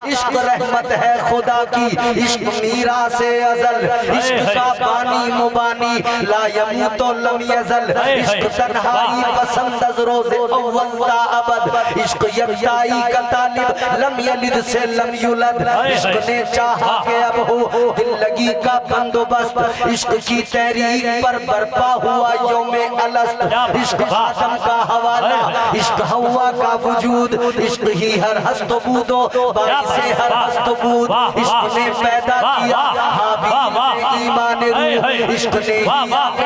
इश्क रहमत है खुदा की, इश्क मीरा से अजल, इश्क का बानी मुबानी ला यमूतो लम यजल, इश्क तन्हाई पसंद अज़ रोज़े अव्वल ता अबद, इश्क यकताई का तालिब लम यलिद से लम युलद, इश्क ने चाहा के अब हो दिल लगी का बंदोबस्त, इश्क की तहरीक पर बर्पा हुआ यौमे अलस्त, इश्क आदम का हवाला, इश्क हवा का वजूद, इश्क ही हर हस्तबूदो से हर हस्तबूद, इश्क ने पैदा किया हाबील ने ईमान रूह, इश्क ने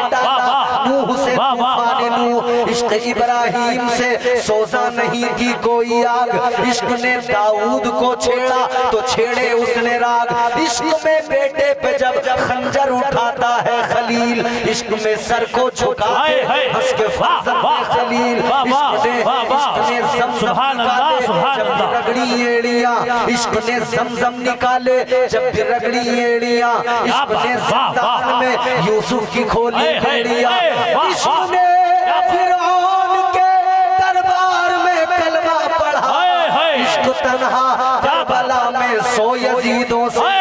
डाला नूह से तूफान नूह, इश्क इब्राहीम से सोजा नहीं की कोई आग, इश्क ने दाऊद को छेड़ा तो छेड़े उसने राग, इश्क में बेटे पे जब खंजर उठाता है खलील, इश्क में सर को झुका के हंस के फर्जंद खलील, इश्क ने ज़मज़म जब रगड़ी एड़ियां, इश्क ने ज़मज़म निकाले जब भी रगड़ी एड़ियां, इश्क ने ज़िंदान में यूसुफ की खोली एड़ियां, इश्क ने फिरौन के दरबार में कलमा पढ़ा, इश्क तन्हा करबला में सो यजीदों से,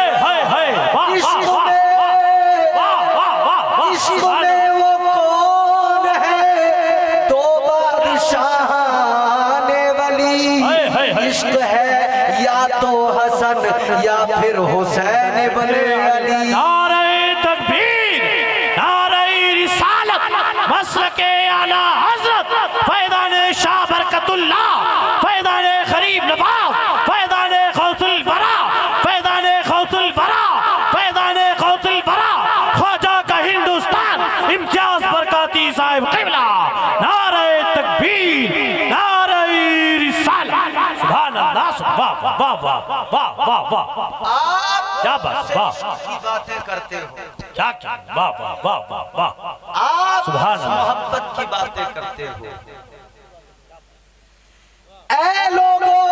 इश्क में वो कौन है दो बादशाह ने वली, इश्क है या तो हसन या फिर हुसैन इब्ने अली। नारे तकबीर, नारे रिसालत, मसलके आला हजरत फैज़ान शाह बरकतुल्लाह, फैज़ान गरीब नवाज, फैज़ान गौसुल वरा, फैज़ान गौसुल वरा, फैज़ान गौसुल वरा, ख्वाजा का हिंदुस्तान इम्तियाज बरकाती साहिब क़िबला। नारे तकबीर, नारे रिसालत, सुभान अल्लाह, वाह वाह वाह वाह वाह वाह, क्या बात, वाह की बातें करते हो, क्या क्या, वाह वाह वाह वाह वाह, आप सुभान अल्लाह, मोहब्बत की बातें करते हो। ऐ लोगों,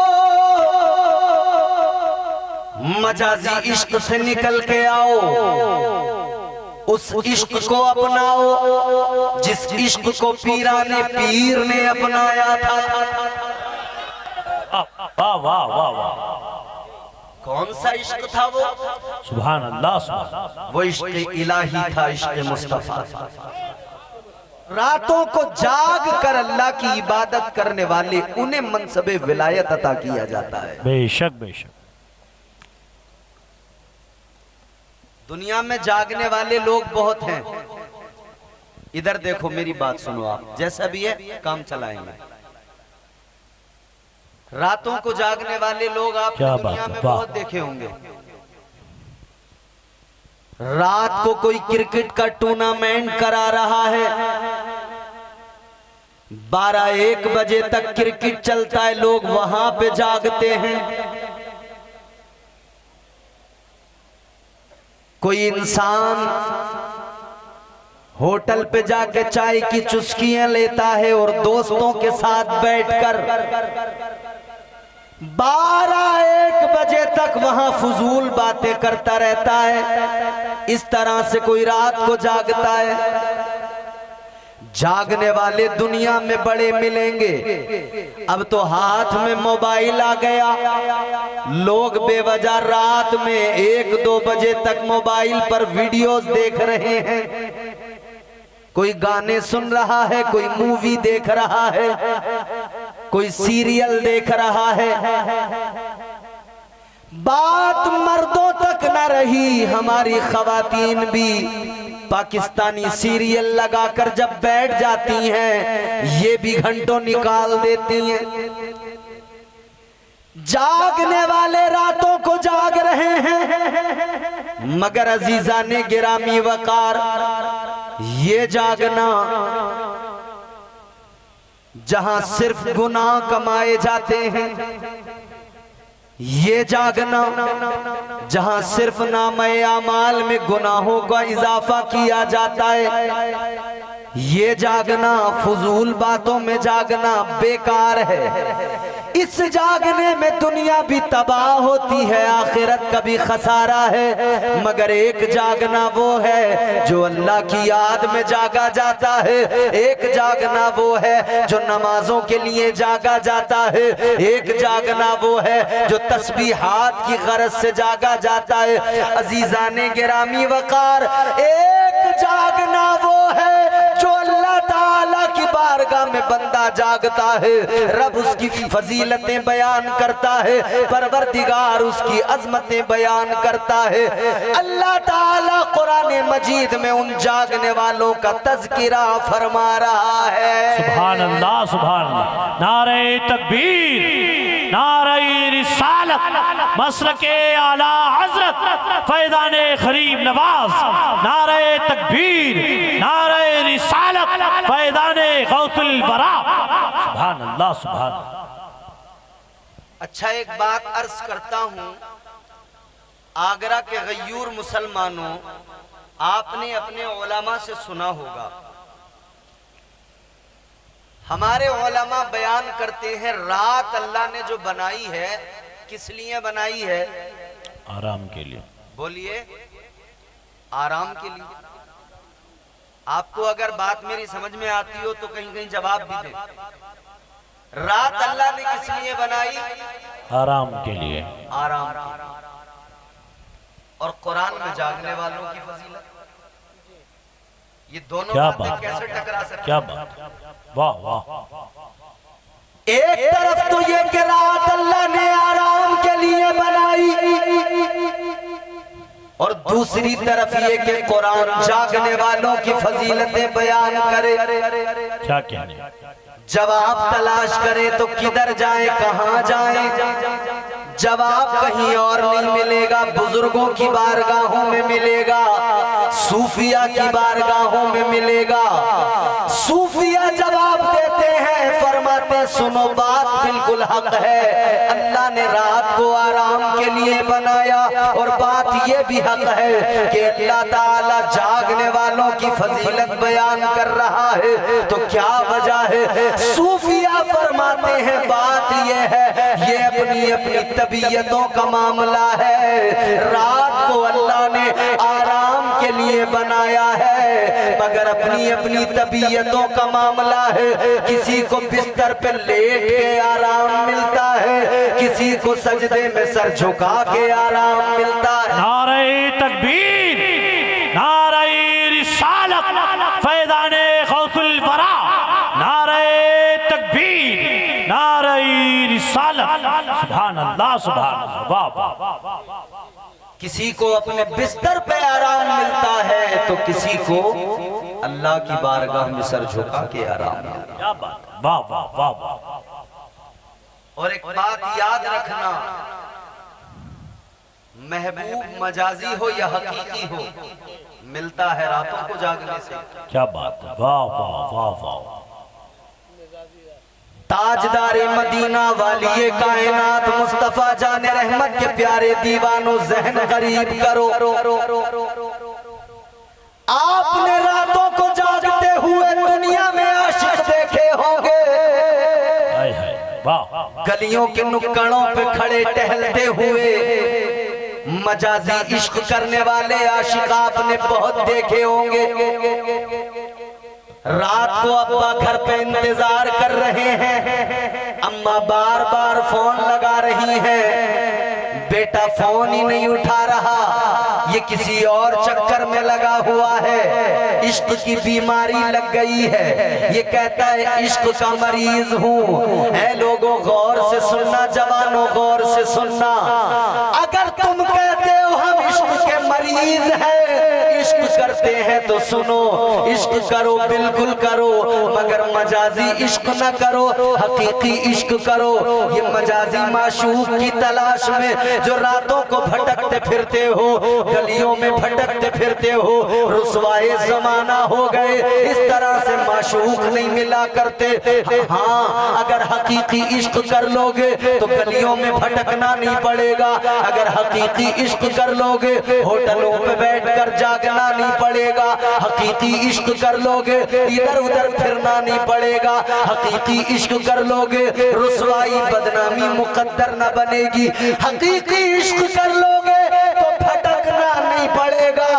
मजाजी इश्क से निकल के आओ, उस इश्क को अपनाओ जिस इश्क को पीराने पीर ने अपनाया था। वाह वाह वाह वाह, कौन सा इश्क था वो? सुभान अल्लाह, सुभान, वो इश्क इलाही था, इश्क मुस्तफा। रातों को जाग कर अल्लाह की इबादत करने वाले उन्हें मनसबे विलायत अता किया जाता है। बेशक बेशक। दुनिया में जागने वाले लोग बहुत हैं। इधर देखो, मेरी बात सुनो, आप जैसा भी है काम चलाएंगे। रातों को जागने वाले लोग आपने दुनिया में बहुत देखे होंगे। रात को कोई क्रिकेट का टूर्नामेंट करा रहा है, 12-1 बजे तक क्रिकेट चलता है, लोग वहां पे जागते हैं। कोई इंसान होटल पे जाके चाय की चुस्कियां लेता है और दोस्तों के साथ बैठकर 12-1 बजे तक वहां फजूल बातें करता रहता है। इस तरह से कोई रात को जागता है। जागने वाले दुनिया में बड़े मिलेंगे। अब तो हाथ में मोबाइल आ गया, लोग बेवजह रात में 1-2 बजे तक मोबाइल पर वीडियोस देख रहे हैं। कोई गाने सुन रहा है, कोई मूवी देख रहा है, कोई सीरियल देख रहा है। बात मर्दों तक न रही, हमारी खवातीन भी पाकिस्तानी सीरियल लगाकर जब बैठ जाती हैं, ये भी घंटों निकाल देती हैं। जागने वाले रातों को जाग रहे हैं, मगर अजीजा ने गिरामी वकार, ये जागना जहां सिर्फ गुनाह कमाए जाते हैं, ये जागना जहां सिर्फ नामे आमाल में गुनाहों का इजाफा किया जाता है, ये जागना फजूल बातों में जागना बेकार है। इस जागने में दुनिया भी तबाह होती है, आखिरत का भी खसारा है, मगर एक जागना वो है जो अल्लाह की याद में जागा जाता है। एक जागना वो है जो नमाजों के लिए जागा जाता है। एक जागना वो है जो तस्बीहात की गरज से जागा जाता है। अजीजाने गिरामी वकार, एक जागना वो है जो अल्लाह ताला की बारगाह में बंदा जागता है, रब उसकी फजीलतें बयान करता है, परवरदिगार उसकी अजमतें बयान करता है। अल्लाह ताला कुरान मजीद में उन जागने वालों का तज़किरा फरमा रहा है। सुभान अल्लाह, सुभान अल्लाह। नारे तकबीर, नारे रिसालत, मसलके आला हजरत फैज़ाने गरीब नवाज। नारे तकबीर, नारे रिसालत, फैज़ाने गौसुल वरा। सुभान अल्लाह, सुभान अल्लाह। अच्छा, एक बात अर्ज करता हूं, आगरा के गयूर मुसलमानों, आपने अपने उलमा से सुना होगा, हमारे उलमा बयान करते हैं रात अल्लाह ने जो बनाई है किस लिए बनाई है? आराम के लिए। बोलिए, आराम के लिए। आपको अगर बात मेरी समझ में आती हो तो कहीं कहीं जवाब भी दें। रात अल्लाह ने किस लिए बनाई? आराम के लिए। आराम के लिए। और कुरान में जागने वालों की फजीलत, ये दोनों बातें कैसे टकरा सकती? क्या बात, वाह वाह। एक तरफ तो ये कि रात अल्लाह ने आराम के लिए बनाई, और दूसरी तरफ ये कि कुरान जागने वालों की फजीलतें बयान करे। क्या कहने? जवाब तलाश करे तो किधर जाए, कहां जाए? जवाब कहीं और नहीं मिलेगा, बुजुर्गों की बारगाहों में मिलेगा, सूफिया की बारगाहों में मिलेगा। सूफिया जवाब देते हैं, फरमाते सुनो बात बिल्कुल हक है, अल्लाह ने रात को आराम के लिए बनाया, और बात यह भी हक है कि अल्लाह ताला जागने वालों की फजीलत बयान कर रहा है। तो क्या वजह है? सूफिया फरमाते हैं बात यह है, ये अपनी अपनी तबीयतों का मामला है। रात को अल्लाह ने आराम के लिए बनाया है, मगर अपनी अपनी तबीयतों का मामला है। किसी को बिस्तर पे लेट के आराम मिलता है, किसी को सजदे में सर झुका के आराम मिलता है। नारे तकबीर, नारे रिसालत, फैज़ाने गौसुल वरा। नारे तकबीर, नारे रिसालत। सुभान अल्लाह, सुभान अल्लाह, वाह वाह। किसी को अपने बिस्तर पे आराम मिलता है तो किसी को अल्लाह की बारगाह में सर झुका के आराम मिलता है। क्या बात, वाह वाह वाह वाह। और एक बात याद रखना, महबूब मजाजी हो या हकीकी हो, मिलता है रातों को जागने से। क्या बात, वाह वाह वाह वाह। ताजदारे मदीना वालिए कायनात मुस्तफा जाने रहमत के प्यारे दीवानों, जहन करीब करो, आपने रातों को जागते हुए दुनिया में आशिक देखे होंगे। गलियों के नुक्कड़ों पे खड़े टहलते हुए मजाजी इश्क करने वाले आशिक आपने बहुत देखे होंगे। रात को अब्बा घर पे इंतजार कर रहे हैं, अम्मा बार बार फोन लगा रही हैं, बेटा फोन ही नहीं उठा रहा, ये किसी और चक्कर में लगा हुआ है, इश्क की बीमारी लग गई है, ये कहता है इश्क का मरीज हूँ। ऐ लोगों गौर से सुनना, जवानों गौर से सुनना, अगर तुम कहते हो हम इश्क के मरीज हैं, इश्क करते हैं तो सुनो, इश्क करो बिल्कुल करो, मगर मजाजी इश्क न करो, हकीकी इश्क करो। ये मजाजी माशूक की तलाश में जो रातों को भटकते फिरते हो, गलियों में भटकते फिरते हो, रुसवाए जमाना हो गए, इस तरह से माशूक नहीं मिला करते। हाँ, अगर हकीकी इश्क कर लोगे तो गलियों में भटकना नहीं पड़ेगा, अगर हकीकी इश्क कर लोगे होटलों पे बैठकर जागना नहीं नहीं पड़ेगा। हकीकी इश्क कर लोगे इधर उधर फिरना नहीं पड़ेगा। हकीकी इश्क कर लोगे रुसवाई बदनामी मुकद्दर न बनेगी। हकीकी इश्क कर लोगे तो भटकना नहीं पड़ेगा,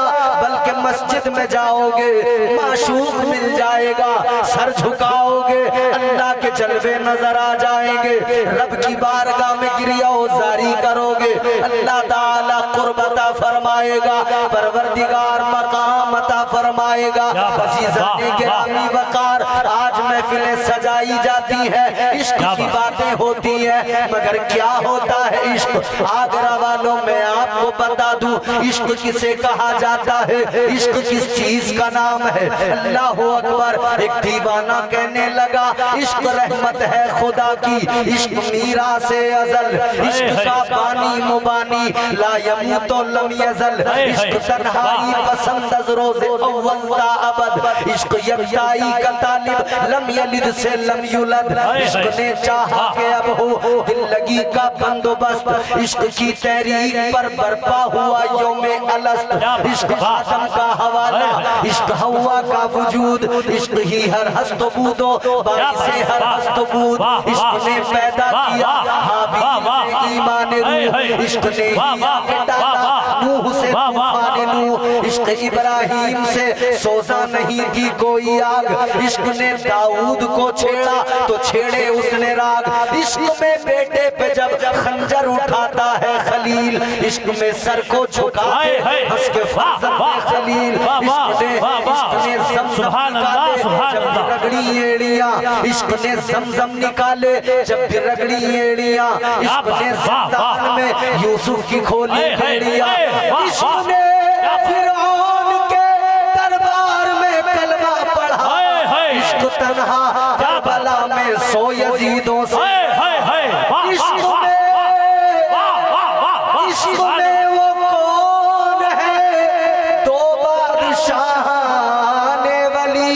बल्कि मस्जिद में जाओगे माशूक मिल जाएगा। सर झुकाओगे अल्लाह के जलवे नजर आ जाएंगे। रब की बारगाह में गिरियाज़ारी करोगे अल्लाह ताला कुर्बता फरमाएगा, परवरदिगार मकाम अता फरमाएगा। अज़ीज़ाने गिरामी वक़ार, आज महफिलें सजाई जाती है, इश्क की बातें होती है, मगर क्या होता है इश्क? आगरा वालों मैं आपको बता दूं इश्क किसे कहा जाता है, इश्क किस चीज का नाम है। अल्लाह अकबर। एक दीवाना कहने लगा इश्क रहमत है खुदा की, इश्क मीरा से अजल, इश्क का पानी मुबानी ला यमूतो लम यजल, इश्क तन्हाई पसंद अज़ रोज़े अव्वल ता अबद, इश्क यकताई का तालिब लम यलिद से लम युलद, इश्क ने चाहा के अब हो दिल्लगी का बंदोबस्त, इश्क की तहरीक पर बरपा हुआ यौमे अलस्त, इश्क आदम का हवाला, इश्क हवा का वजूद, इश्क ही हर हस्तबूदो बाइसे हर हस्तबूद, इश्क ने पैदा किया हाबील ने ईमान रूह, इश्क ने ही डाला नूह से तूफान नूह, इश्क इब्राहीम से सोजा नहीं की कोई आग, इश्क ने दाऊद को छेड़ा तो छेड़े उसने राग, इश्क में बेटे पे जब खंजर उठाता है खलील, इश्क में सर को झुका उसके फर्जंद खलील, इश्क ने ज़मज़म निकाले जब रगड़ी एड़ियां, इश्क ने ज़मज़म निकाले जब रगड़ी एड़ियां, इश्क ने ज़िंदान में यूसुफ की खोली एड़ियां, इश्क ने फिरौन के दरबार में कलमा पढ़ा, इश्क तन्हा करबला में सो यजीदों से, इश्क में वो कौन है दो बादशाह ने वली,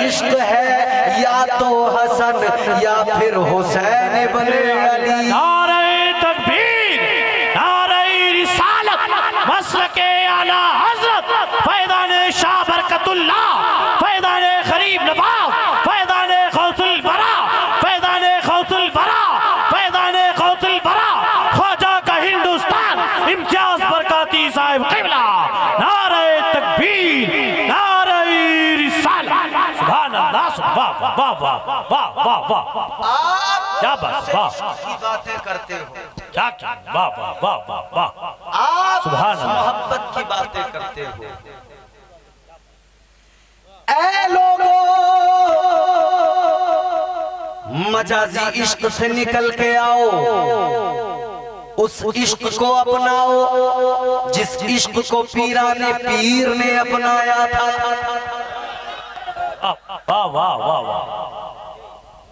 इश्क है या तो हसन या फिर हुसैन बने अली। नारे तकबीर, नारे रिसालत, मसलके आला हज़रत, फैज़ाने शाह बरकतुल्लाह, फैज़ाने गरीब नवाज़, फैज़ाने गौसुल बरा, फैज़ाने गौसुल बरा, फैज़ाने गौसुल बरा, ख्वाजा का हिंदुस्तान, इम्तियाज बरकाती साहिब क़िबला। नारे तकबीर, नारे रिसालत, सुभान अल्लाह, वाह वाह वाह वाह वाह वाह, क्या बात, वाह की बातें करते हो, क्या क्या, वाह वाह वाह वाह वाह, आप सुभान अल्लाह। मोहब्बत की बातें करते हो। ऐ लोगों, मजाजी इश्क से निकल के आओ, उस इश्क को अपनाओ जिस इश्क को पीराने पीर ने अपनाया था। वाह वाह वाह वाह,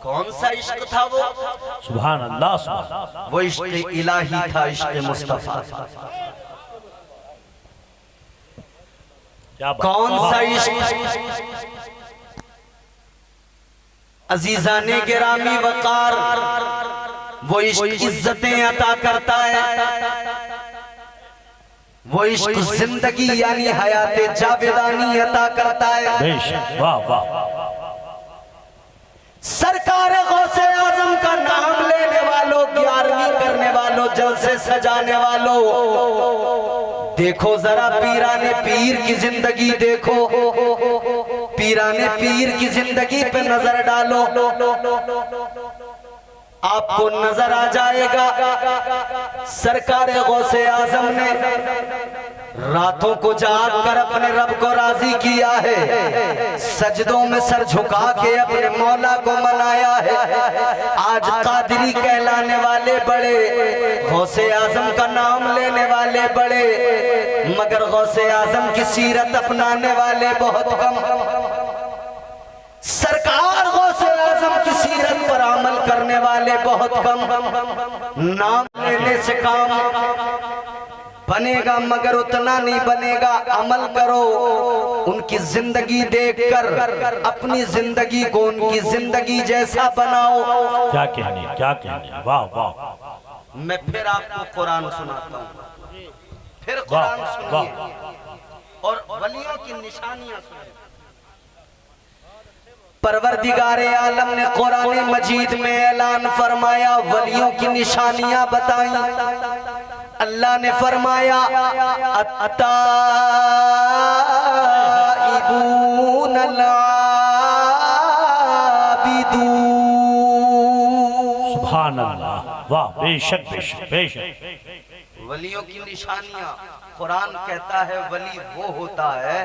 कौन सा इश्क था वो? सुभान अल्लाह, सुभान, वो इश्क इलाही था, इश्क मुस्तफा। क्या बात, कौन सा इश्क? अजीजाने गिरामी वकार, वो इश्क इज्जतें अता करता है, वो इश्क जिंदगी यानी हयाते जावेदानी अता करता है। बेशक, वाह वाह, सरकार गौसे आजम का नाम लेने वालों, 11वीं करने वालों, जलसे सजाने वालों, देखो जरा पीराने पीर की जिंदगी देखो, पीराने पीर की जिंदगी पे नजर डालो, आपको नजर आ जाएगा सरकार गौसे आजम ने रातों को जाग कर अपने रब को राजी किया है, सजदों में सर झुका के अपने मौला को मनाया है। आज कादरी कहलाने वाले बड़े, गौसे आजम का नाम लेने वाले बड़े, मगर गौसे आजम की सीरत अपनाने वाले बहुत कम। सरकार गौसे आजम की सीरत पर अमल करने वाले बहुत कम। नाम लेने से काम बनेगा मगर उतना नहीं बनेगा, अमल करो। उनकी जिंदगी देखकर अपनी जिंदगी को उनकी जिंदगी जैसा बनाओ। क्या कहने, क्या कहने, वाह वाह। मैं फिर आपको कुरान सुनाता हूँ, फिर कुरान सुनिए और वलियों की निशानियां सुने। परवरदिगारे आलम ने कुरान मजीद में ऐलान फरमाया, वलियों की निशानियां बताई। अल्लाह ने फरमाया अत्ताइबून अल-आबिदून। सुभान अल्लाह, वाह, बेशक बेशक बेशक। वलियों की निशानियां, कुरान कहता है वली वो होता है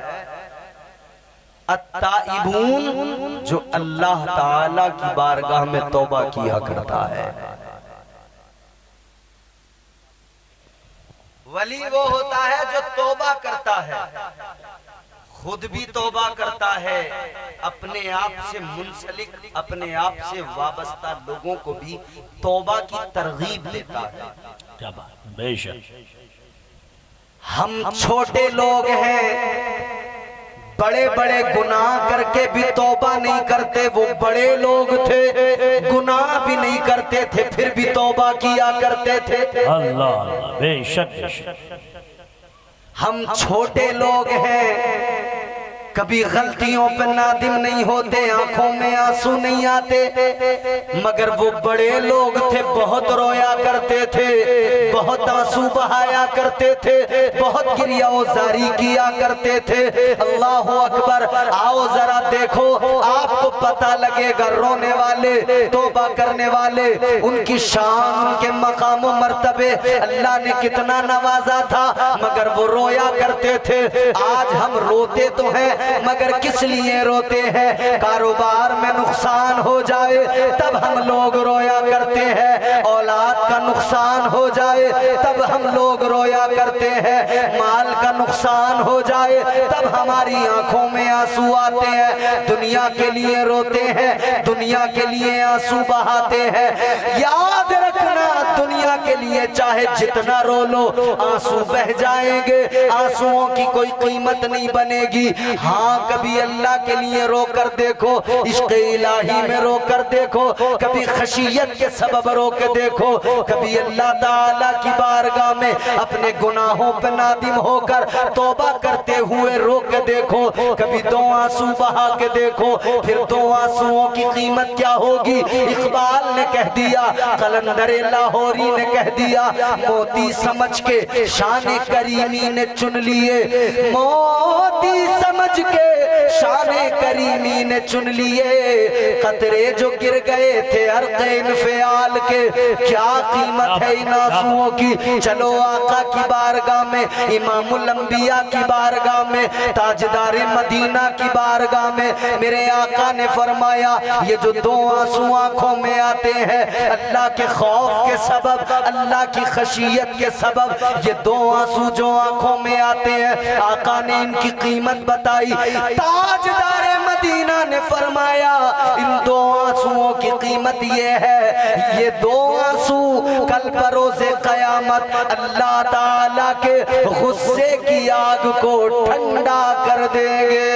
अत्ताइबून, जो अल्लाह ताला की बारगाह में तौबा किया करता है। वली वो होता है जो तौबा करता है, खुद भी तौबा करता है, अपने आप से मुंसलिक, अपने आप से वाबस्ता लोगों को भी तौबा की तरगीब देता है। क्या बात, बेशक। हम छोटे लोग हैं, बड़े बड़े गुनाह करके भी तौबा नहीं करते। वो बड़े लोग थे, गुनाह भी नहीं करते थे, फिर भी तौबा किया करते थे। अल्लाह, बेशक बेशक। हम छोटे लोग हैं, कभी गलतियों पे नादिम नहीं होते, आंखों में आंसू नहीं आते, मगर वो बड़े लोग थे, बहुत रोया करते थे, बहुत आंसू बहाया करते थे, बहुत गिरियाज़ारी किया करते थे। अल्लाह अकबर। आओ जरा देखो, आपको पता लगेगा रोने वाले, तौबा करने वाले, उनकी शान, उनके मकाम और मर्तबे अल्लाह ने कितना नवाजा था, मगर वो रोया करते थे। आज हम रोते तो हैं, मगर किस लिए रोते हैं? कारोबार में नुकसान हो जाए तब हम लोग रोया करते हैं, औलाद का नुकसान हो जाए तब हम लोग रोया करते हैं, माल का नुकसान हो जाए तब हमारी आंखों में आंसू आते हैं। दुनिया के लिए रोते हैं, दुनिया के लिए आंसू बहाते हैं। याद रखना, दुनिया के लिए चाहे जितना रो लो, आंसू बह जाएंगे, आंसुओं की कोई कीमत नहीं बनेगी। हाँ, कभी अल्लाह के लिए रो कर देखो, इश्क़ इलाही में रो कर देखो, कभी खशियत के सबब रो के देखो, कभी अल्लाह ताला की बारगाह में अपने गुनाहों पर नादिम होकर तौबा करते हुए रो के देखो, कभी दो आंसू बहा के देखो, फिर दो आंसुओं की कीमत क्या होगी। इकबाल ने कह दिया, कलंदर लाहौरी ने कह दिया, मोती समझ के शान करीमी ने चुन लिए, मोती समझ के शान करीमी ने चुन लिए, कतरे जो गिर गए थे अर्क़ फ़ियाल के, क्या कीमत है इन आंसुओं की। चलो आका की बारगाह में, इमामुल अंबिया की बारगाह में, ताजदारे मदीना की बारगाह में मेरे आका ने फरमाया, ये जो दो आंसू आंखों में आते हैं अल्लाह के खौफ के सबब, अल्लाह की खशियत के सबब, ये दो आंसू जो आंखों में आते हैं, आका ने इनकी कीमत बताई। ताजदारे मदीना ने फरमाया, इन दो आंसुओं की कीमत ये है, ये दो आंसू कल बरोज़े क़यामत अल्लाह ताला के गुस्से की आग को ठंडा कर देंगे।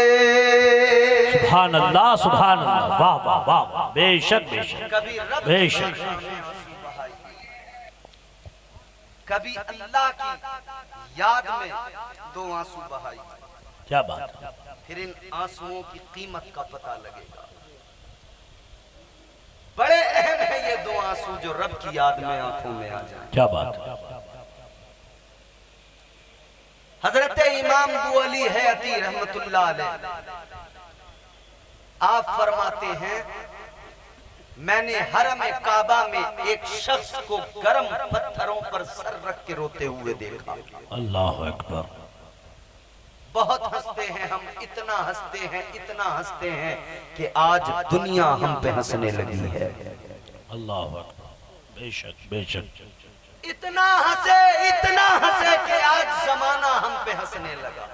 सुभान अल्लाह, सुभान अल्लाह, वाह वाह वाह, बेशक बेशक बेशक। कभी अल्लाह की याद में दो आंसू बहाई, क्या बात, फिर इन आंसुओं की कीमत का पता लगेगा। बड़े अहम है ये दो आंसू जो रब की याद में आंखों में आ जाए। क्या बात। हजरत इमाम अबू अली हयाती रहमतुल्लाह अलैह आप फरमाते हैं, मैंने हरम काबा में एक शख्स को गर्म पत्थरों पर सर रख के रोते हुए देखा। अल्लाह अकबर। बहुत हंसते हैं हम, इतना हंसते हैं, इतना हंसते हैं कि आज दुनिया हम पे हंसने लगी है। अल्लाह अकबर, बेशक बेशक। इतना हंसे कि आज जमाना हम पे हंसने लगा।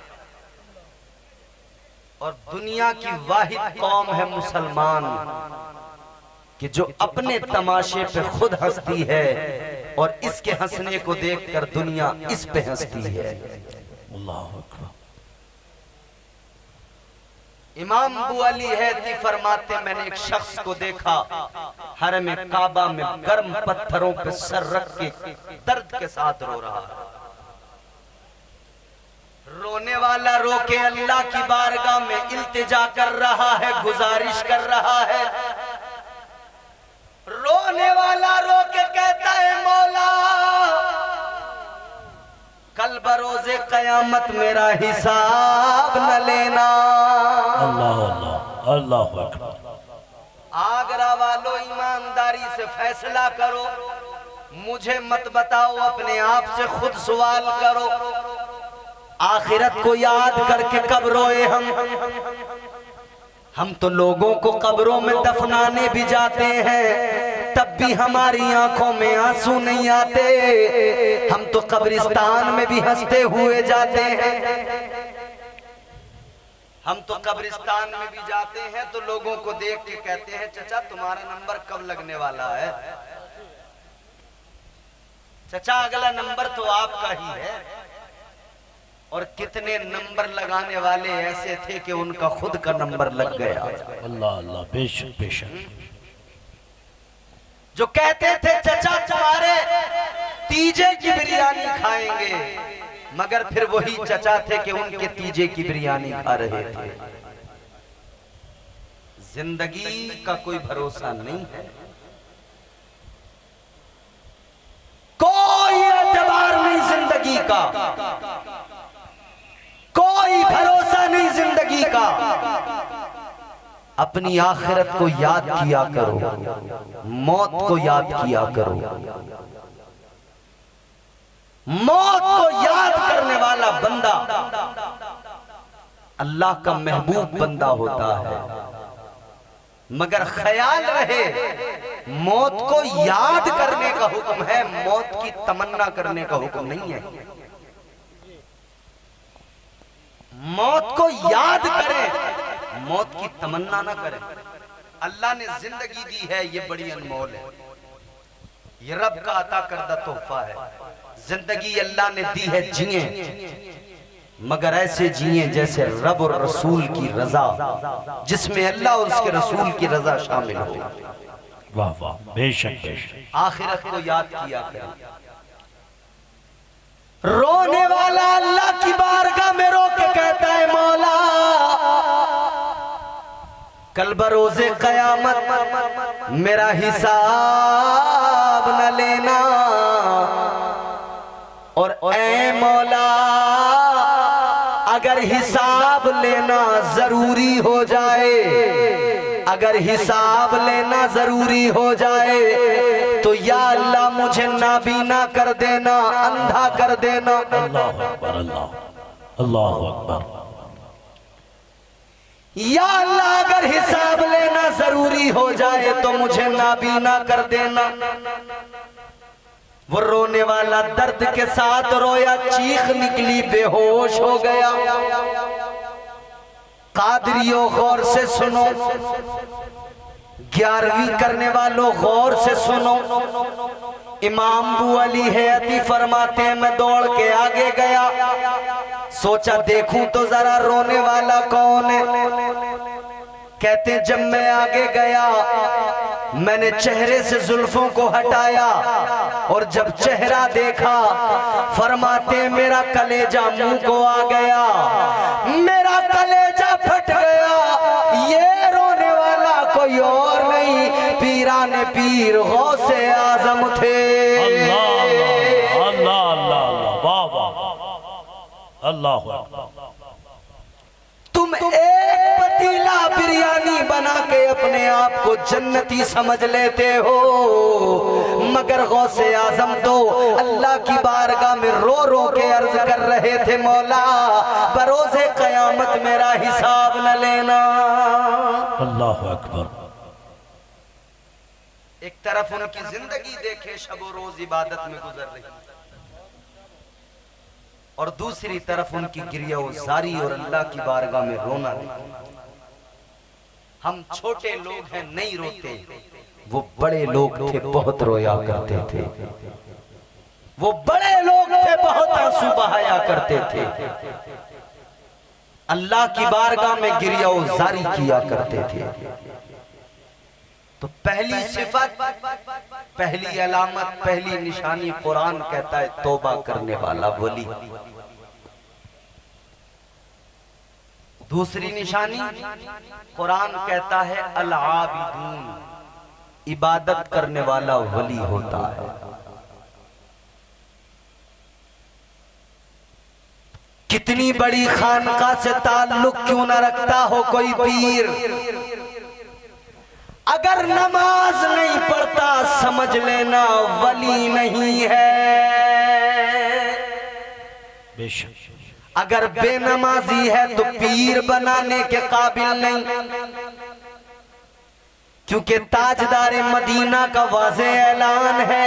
और दुनिया की वाहिद कौम है मुसलमान कि जो अपने तमाशे पे खुद हंसती है और इसके हंसने को देखकर दुनिया इस पे हंसती है। अल्लाह अकबर। इमाम अबू अली हैती फरमाते, मैंने एक शख्स को देखा हरम काबा में गर्म पत्थरों पे सर रख के दर्द के साथ रो रहा है। रोने वाला रो के अल्लाह की बारगाह में इल्तिजा कर रहा है, गुजारिश कर रहा है। रोने वाला रो के कहता है मौला कल बरोज़े क़यामत मेरा हिसाब न लेना। अल्लाह अल्लाह अल्लाह अकबर। आगरा वालों ईमानदारी से फैसला करो, मुझे मत बताओ, अपने आप से खुद सवाल करो। आखिरत को याद करके कब रोए हम तो लोगों को कब्रों में दफनाने भी जाते हैं, तब भी हमारी आंखों में आंसू नहीं आते। हम तो कब्रिस्तान में भी हंसते हुए जाते हैं। हम तो कब्रिस्तान में भी जाते हैं तो लोगों को देख के कहते हैं चचा तुम्हारा नंबर कब लगने वाला है? चचा अगला नंबर तो आपका ही है। और कितने नंबर लगाने वाले ऐसे थे कि उनका खुद का नंबर लग गया। अल्लाह अल्लाह, बेशक बेशक। जो कहते थे चचा तुम्हारे तीजे की बिरयानी खाएंगे, मगर फिर वही चचा थे कि उनके तीजे की बिरयानी खा रहे थे। जिंदगी का कोई भरोसा नहीं है, कोई एतबार नहीं जिंदगी का, कोई भरोसा नहीं जिंदगी का। अपनी आखिरत को याद किया करो, मौत को याद किया करो। मौत को याद करने वाला बंदा अल्लाह का महबूब बंदा होता है। मगर ख्याल रहे मौत को याद करने का हुक्म है, मौत की तमन्ना करने का हुक्म नहीं है। मौत को याद करें, मौत की तमन्ना ना करें। अल्लाह ने जिंदगी दी है, ये बड़ी अनमोल है, ये रब का अता करदा तोहफा है। जिंदगी अल्लाह ने दी है, जिए मगर ऐसे जिए जैसे रब और रसूल की रजा, जिसमें अल्लाह और उसके रसूल की रजा शामिल हो। वाह वाह, बेशक बेशक। आखिरत को याद किया करें। रोने वाला अल्लाह की बारगाह में रो के कहता है मौला कल बरोज़े क़यामत मेरा हिसाब न लेना। और ऐ मौला अगर हिसाब लेना जरूरी हो जाए, अगर हिसाब लेना जरूरी हो जाए तो या अल्लाह मुझे नाबीना कर देना, अंधा कर देना। अल्लाह अकबर, अल्लाह अल्लाह अकबर। या अल्लाह अगर हिसाब लेना जरूरी हो जाए तो मुझे नाबीना कर देना। वो रोने वाला दर्द के साथ रोया, चीख निकली, बेहोश हो गया। कादरियों गौर से सुनो, 11वीं करने वालों गौर से सुनो। इमाम अबू अली हयाती फरमाते हैं मैं दौड़ के आगे गया, सोचा देखूं तो जरा रोने वाला कौन है। कहते जब मैं आगे गया मैंने चेहरे से जुल्फों को हटाया और जब चेहरा देखा फरमाते मेरा कलेजा मुंह को आ गया, मेरा कलेजा फट गया। ये रोने वाला कोई और नहीं, पीराने पीर गौसे आजम थे। अल्लाह अल्लाह अल्लाह, वाह वाह, अल्लाह अकबर। तुम एक पतीला बिरयानी बना के अपने आप को जन्नती समझ लेते हो, मगर गौसे आजम तो अल्लाह की बारगाह में रो रो के अर्ज कर रहे थे मौला बरोज़े क़यामत मेरा हिसाब न लेना। अल्लाह अकबर। एक तरफ उनकी जिंदगी देखे शब रोज इबादत में गुजर रही, और दूसरी तरफ उनकी गिरियाज़ारी और अल्लाह की बारगाह में रोना। हम छोटे लोग हैं नहीं रोते, वो बड़े लोग थे बहुत रोया करते थे, वो बड़े लोग थे बहुत आंसू बहाया करते थे, अल्लाह की बारगाह में गिरियाज़ारी किया करते थे। तो पहली सिफत, पहली अलामत, पहली निशानी कुरान कहता है तौबा करने वाला वली। दूसरी निशानी, कुरान कहता है अल आबिदून, इबादत करने वाला वली होता है। कितनी बड़ी खानका से ताल्लुक क्यों न रखता हो कोई पीर, अगर नमाज नहीं पढ़ता समझ लेना वली नहीं है। बेशक। अगर बेनमाजी है तो पीर बनाने के काबिल नहीं, क्योंकि ताजदार मदीना का वाज़े ऐलान है,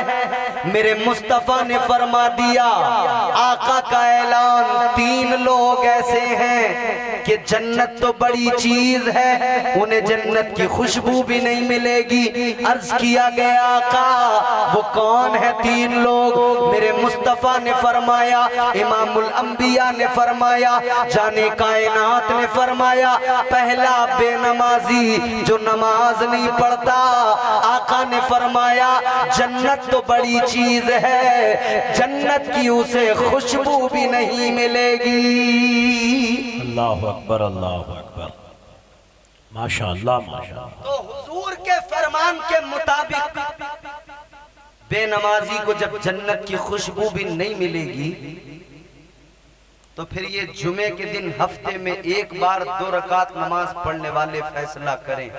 मेरे मुस्तफा ने फरमा दिया, आका का ऐलान, 3 लोग ऐसे हैं कि जन्नत तो बड़ी चीज है, उन्हें जन्नत की खुशबू भी नहीं मिलेगी। अर्ज किया गया आका वो कौन है 3 लोग? मेरे मुस्तफा ने फरमाया, इमामुल अंबिया ने फरमाया, जाने कायनात ने फरमाया, पहला बेनमाजी जो नमाज नहीं पढ़ता। आका ने फरमाया जन्नत तो बड़ी चीज है, जन्नत की उसे खुशबू भी नहीं मिलेगी। अल्लाह अकबर, अल्लाह अकबर, माशाअल्लाह माशाअल्लाह। तो हुजूर के फरमान के मुताबिक बेनमाजी को जब जन्नत की खुशबू भी नहीं मिलेगी, तो फिर ये जुमे के दिन हफ्ते में 1 बार 2 रकात नमाज पढ़ने वाले फैसला करें,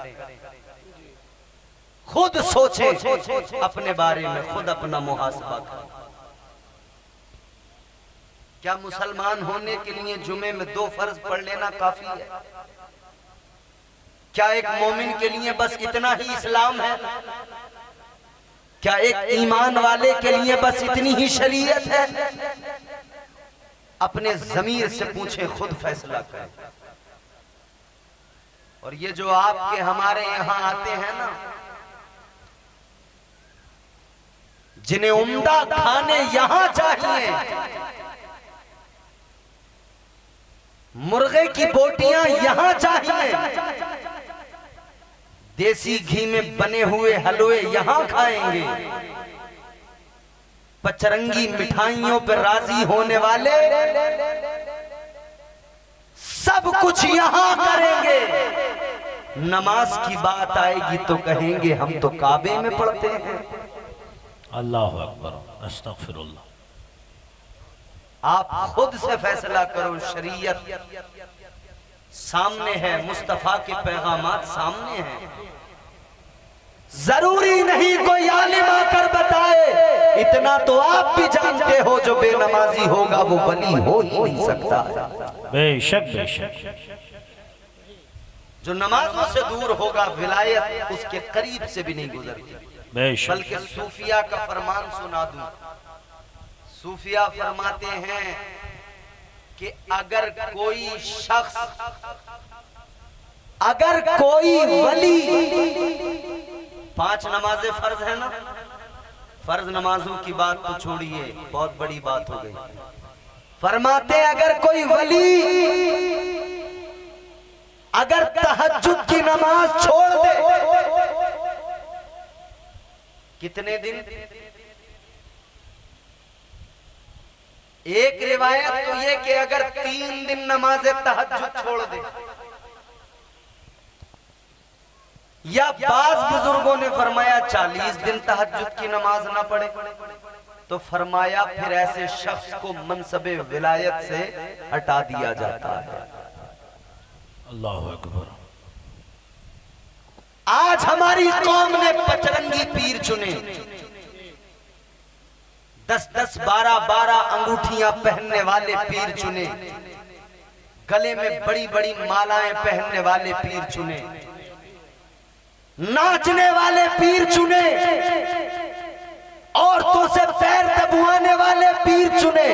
खुद सोचें अपने बारे में, खुद अपना मुहासबा करें। क्या मुसलमान होने के लिए जुमे में 2 फर्ज पढ़ लेना काफी है? क्या एक मोमिन के लिए बस इतना ही इस्लाम है? क्या एक ईमान वाले के लिए बस इतनी ही शरीयत है? अपने ज़मीर से पूछे, खुद फैसला करें। और ये जो आपके हमारे यहां आते हैं ना, जिन्हें उम्दा खाने यहां चाहिए, मुर्गे की बोटियां यहां चाहिए, देसी घी में बने हुए हलवे यहां खाएंगे, पचरंगी मिठाइयों पर राजी होने वाले सब कुछ यहां करेंगे, नमाज की बात आएगी तो कहेंगे हम तो काबे में पढ़ते हैं। अल्लाह अकबर, अस्तगफिरुल्लाह। आप खुद से फैसला करो, शरीयत सामने है, मुस्तफा के पैगामात सामने हैं। जरूरी नहीं कोई आलिम आकर बताए, इतना तो आप भी जानते हो, जो बेनमाजी होगा वो वली हो ही नहीं सकता। बेशक बेशक। जो नमाजों से दूर होगा, विलायत उसके करीब से भी नहीं गुजरती। बल्कि सूफिया का फरमान सुना दूं, सूफिया फरमाते हैं कि अगर कोई शख्स, अगर कोई वली, 5 नमाजें फर्ज है ना, फर्ज नमाजों की बात तो छोड़िए, बहुत बड़ी बात हो गई। फरमाते अगर कोई वली अगर तहज्जुद की नमाज छोड़ दे, कितने दिन? एक रिवायत तो ये कि अगर 3 दिन नमाज तहज्जुद छोड़ दे, या बाज बुजुर्गों ने फरमाया 40 दिन तहज्जुद की नमाज ना पढ़े, तो फरमाया फिर ऐसे शख्स को मनसबे विलायत से हटा दिया जाता है। अल्लाह अकबर। आज हमारी कौम ने पचरंगी पीर चुने, 10-10, 12-12 अंगूठियां पहनने वाले पीर चुने, गले में बड़ी बड़ी मालाएं पहनने वाले पीर चुने, नाचने वाले पीर चुने, औरतों से पैर दबवाने वाले पीर चुने।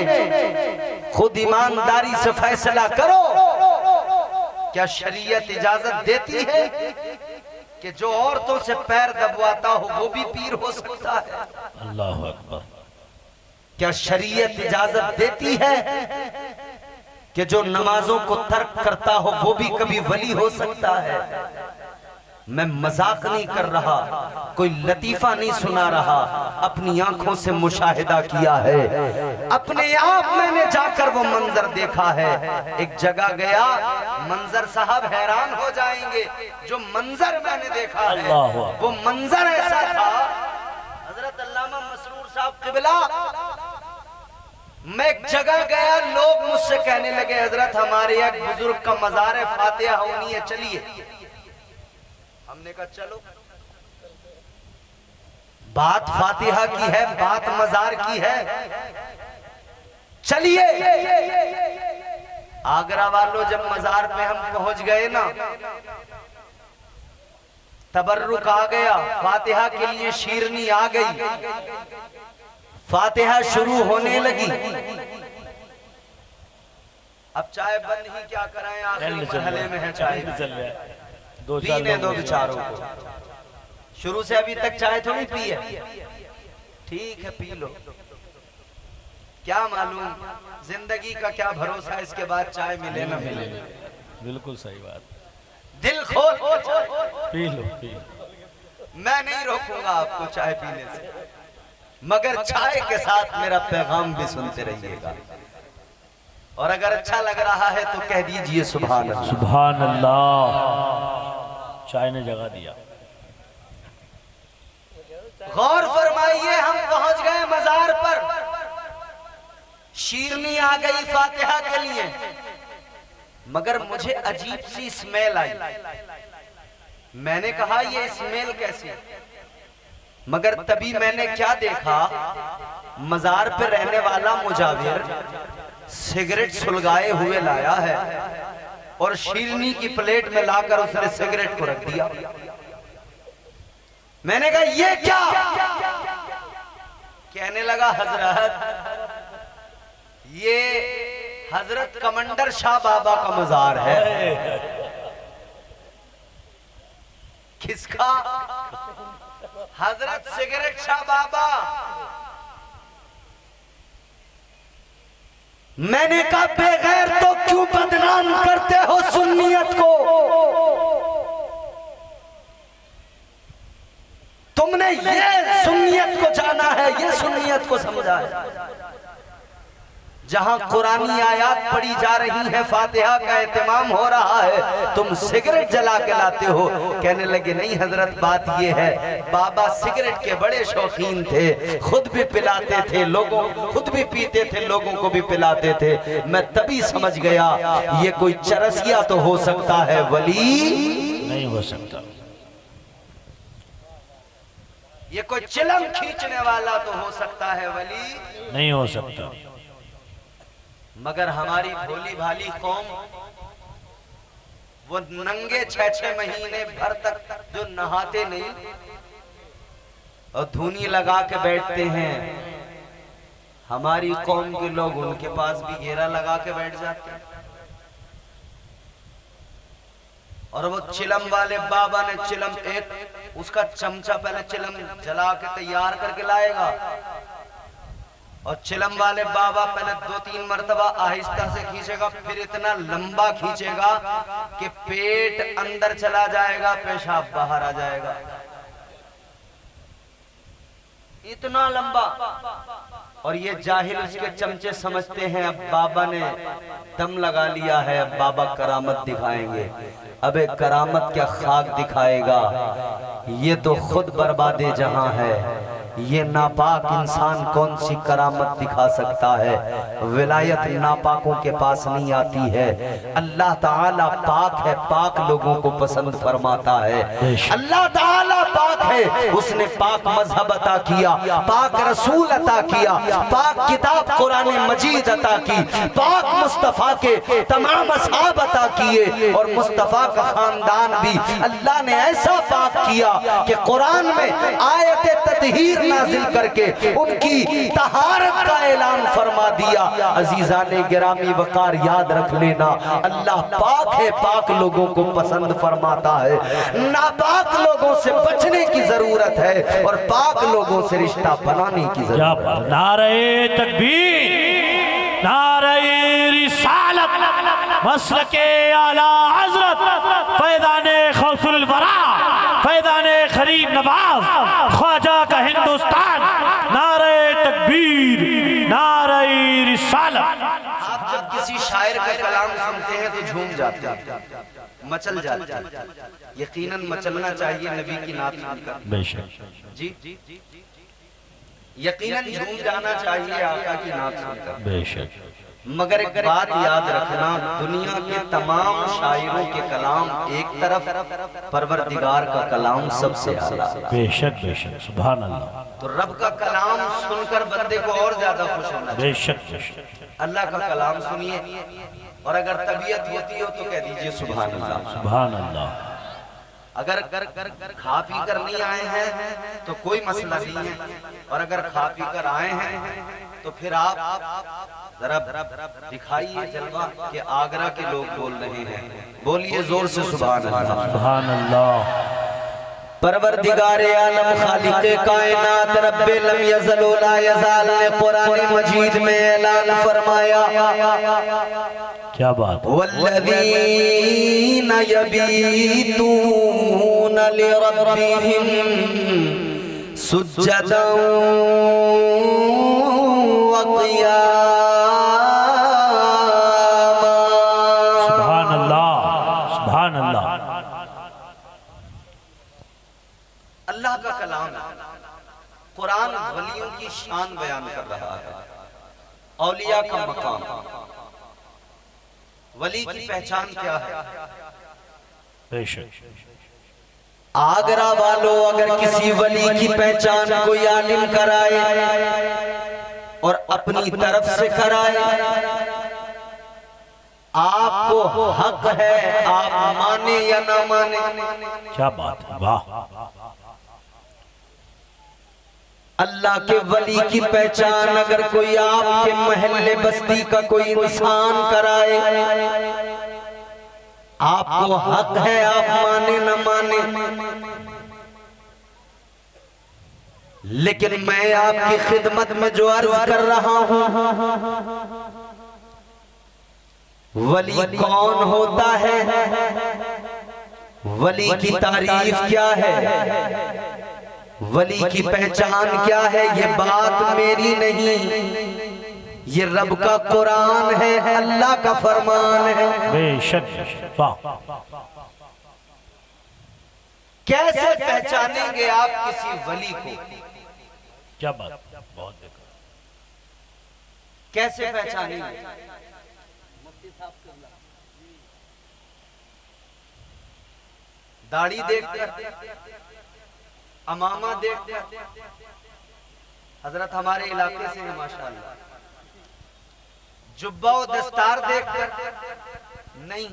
खुद ईमानदारी से फैसला करो, क्या शरीयत इजाजत देती है कि जो औरतों से पैर दबवाता हो वो भी पीर हो सकता है? अल्लाह अकबर। क्या शरीयत इजाजत देती है कि जो नमाजों को तर्क करता हो वो भी कभी वली हो सकता है? मैं मजाक नहीं कर रहा, कोई लतीफा नहीं सुना रहा, अपनी आंखों से मुशाहिदा किया है, अपने आप मैंने जाकर वो मंजर देखा है। एक जगह गया, मंजर साहब हैरान हो जाएंगे, जो मंजर मैंने देखा है वो मंजर ऐसा था। हजरत अल्लामा मसरूर साहब क़िबला, मैं एक जगह गया, लोग मुझसे कहने लगे हजरत हमारे एक बुजुर्ग का मज़ार फातिहा होनी है, चलिए। हमने कहा चलो, बात फातिहा की है, बात मजार की है, चलिए। आगरा वालों, जब मजार पे हम पहुंच गए ना, तबर्रुक आ गया, फातिहा के लिए शीरनी आ गई, फातिहा शुरू होने लगी। अब चाय बंद ही क्या कराएं, आखिरी मरहले में है चाय, पीने दो बेचारों को। शुरू से अभी तक चाय थोड़ी पी है, ठीक है पी लो, क्या मालूम जिंदगी का क्या भरोसा, इसके बाद चाय मिले ना मिले। बिल्कुल सही बात, दिल खोल पी लो, पी लो। मैं नहीं रोकूंगा आपको चाय पीने से, मगर चाय के साथ मेरा पैगाम भी सुनते रहिएगा, और अगर अच्छा लग रहा है तो कह दीजिए सुभान अल्लाह। सुभान अल्लाह। चाय ने जगा दिया। गौर फरमाइए, हम पहुंच गए मजार पर, शीरनी आ गई फातिहा के लिए, मगर मुझे अजीब सी स्मेल आई। मैंने कहा ये स्मेल कैसी, मगर तभी मैंने क्या देखा, मजार पे रहने वाला मुजाविर सिगरेट सुलगाए हुए लाया है और शीरनी की प्लेट में लाकर उसने सिगरेट को रख दिया। मैंने कहा ये क्या, कहने लगा हजरत ये हजरत कमंडर शाह बाबा का मजार है। किसका? हजरत सिगरेट शाह बाबा। मैंने कहा बेगैर तो क्यों बदनाम करते हो सुन्नियत को, तुमने ये सुन्नियत को जाना है, ये सुन्नियत को समझा है। जहां कुरानी आयात पढ़ी जा रही है, फातिहा का एहतमाम हो रहा है, तुम सिगरेट जला के लाते हो। कहने लगे नहीं हजरत, बात ये है, बाबा सिगरेट के बड़े शौकीन थे, खुद भी पिलाते थे लोगों, खुद भी पीते थे, लोगों को भी पिलाते थे। मैं तभी समझ गया ये कोई चरसिया तो हो सकता है, वली नहीं हो सकता। ये कोई चिलम खींचने वाला तो हो सकता है, वली नहीं हो सकता। मगर हमारी भोली भाली कौम, वो नंगे 6-6 महीने भर तक जो नहाते नहीं और धूनी लगा के बैठते हैं, हमारी कौम के लोग उनके पास भी घेरा लगा के बैठ जाते हैं। और वो चिलम वाले बाबा ने चिलम, एक उसका चमचा पहले चिलम जला के तैयार करके लाएगा, और चिलम वाले बाबा पहले 2-3 मरतबा आहिस्ता से खींचेगा, फिर इतना लंबा खींचेगा कि पेट अंदर चला जाएगा, पेशाब बाहर आ जाएगा, इतना लंबा। और ये जाहिल उसके चमचे समझते हैं अब बाबा ने दम लगा लिया है, अब बाबा करामत दिखाएंगे। अबे करामत क्या खाक दिखाएगा, ये तो खुद बर्बादे जहां है। ये नापाक इंसान कौन सी करामत दिखा सकता है? विलायत नापाकों के पास नहीं आती है। अल्लाह ताला पाक है, पाक लोगों को पसंद फरमाता है। अल्लाह ताला पाक है, उसने पाक मजहब अता किया, पाक रसूल अता किया, पाक किताब कुरान मजीद अता की, पाक मुस्तफा के तमाम असहाब अता किए, और मुस्तफा का खानदान भी अल्लाह ने ऐसा पाक किया कि कुरान में आयत ततहीर नाजिल करके उनकी तहारत का ऐलान फरमा दिया। अजीजाने गिरामी वकार याद रख लेना, अल्लाह पाक है, पाक लोगों को पसंद फरमाता है। नापाक लोगों से बचने की जरूरत है और पाक लोगों से रिश्ता बनाने की जरूरत है। नारे तकबीर, नारे रिसालत, मसलके आला हजरत फैज़ाने गौसुल वरा आप जब किसी शायर का कलाम सुनते हैं तो झूम जाते हैं, मचल जाते हैं। यकीनन मचलना चाहिए नबी की नात सुनकर। बेशक जी, यकीनन झूम जाना चाहिए आका की नात सुनकर। बेशक। मगर एक बात याद रखना, दुनिया के तमाम शायरों के कलाम एक तरफ, परवरदिगार का कलाम सबसे आला। बेशक बेशक, सुभान अल्लाह। तो रब का कलाम सुनकर बंदे को और ज्यादा खुश होना चाहिए। बेशक बेशक। अल्लाह का कलाम सुनिए, और अगर तबीयत होती हो तो कह दीजिए सुभान अल्लाह। सुभान अल्लाह। अगर खा पी कर नहीं आए हैं तो कोई मसला नहीं है, और अगर खा पी कर आए हैं तो फिर आप जरा दिखाइए जलवा कि आगरा के लोग बोल रहे हैं। बोलिए जोर से सुभान अल्लाह। सुभान अल्लाह। परवरदिगार आलम खालिक़े कायनात रब्बे लम यज़ल व ला यज़ाल ने कुरान मजीद में ऐलान फरमाया, क्या बात। वल्लज़ीना यबीतूना लिरब्बिहिम सुज्जदन व क़ियामा। सुभान अल्लाह, सुभान अल्लाह। अल्लाह का कलाम कुरान वलियों की शान बयान कर रहा है, औलिया का मकाम। वली की पहचान क्या है? बेशक। आगरा वालों, अगर किसी वली की पहचान कोई आलिम कराए और अपनी तरफ से कराए, आपको हक है, आप माने या ना माने। क्या बात है, वाह। अल्लाह के वली की पहचान अगर कोई आपके महल्ले बस्ती का कोई इंसान कराए, आपको हक है, आप माने न माने। लेकिन मैं आपकी खिदमत में जो अर्ज कर रहा हूं, वली कौन होता है, वली की तारीफ क्या है, वली की पहचान क्या है, ये बात मेरी नहीं, ये रब का कुरान है, अल्लाह का फरमान है। बेशक, वाह। कैसे पहचानेंगे आप किसी वली को? क्या बात, बहुत देखा। कैसे पहचानेंगे? दाढ़ी देखकर, अमामा देखकर। हजरत हमारे इलाके से है माशाअल्लाह। जुब्बा और दस्तार देखकर नहीं।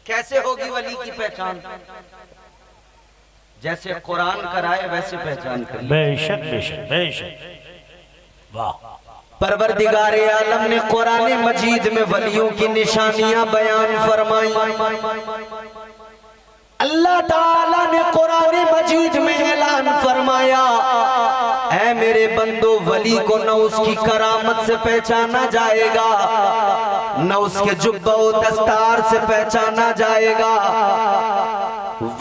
कैसे होगी वली की पहचान? जैसे कुरान कराए वैसे पहचान करिए। बेशक बेशक बेशक, वाह। परवरदिगार आलम ने कुरान मजीद में वलियों की निशानियां बयान फरमाई। अल्लाह ताला ने कुरान मजीद में ऐलान फरमाया, ऐ मेरे बंदो, वली को न उसकी करामत से पहचाना जाएगा, न उसके जुब्बा और दस्तार से पहचाना जाएगा।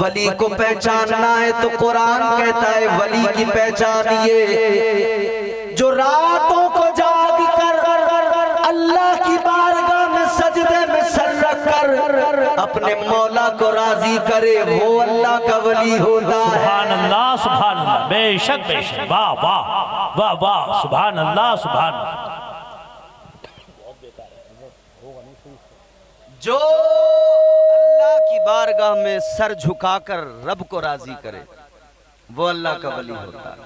वली को पहचानना है तो कुरान कहता है वली की पहचान ये, जो रातों को जाग कर अल्लाह की बारगाह में सजदे में सर रख कर अपने मौला को राजी करे, वो अल्लाह का वली होता है। सुभान अल्लाह, सुभान अल्लाह। बेशक बेशक, वाह वाह वाह वाह, सुभान अल्लाह, सुभान अल्लाह। जो अल्लाह की बारगाह में सर झुकाकर रब को राजी करे, वो अल्लाह का वली होता है।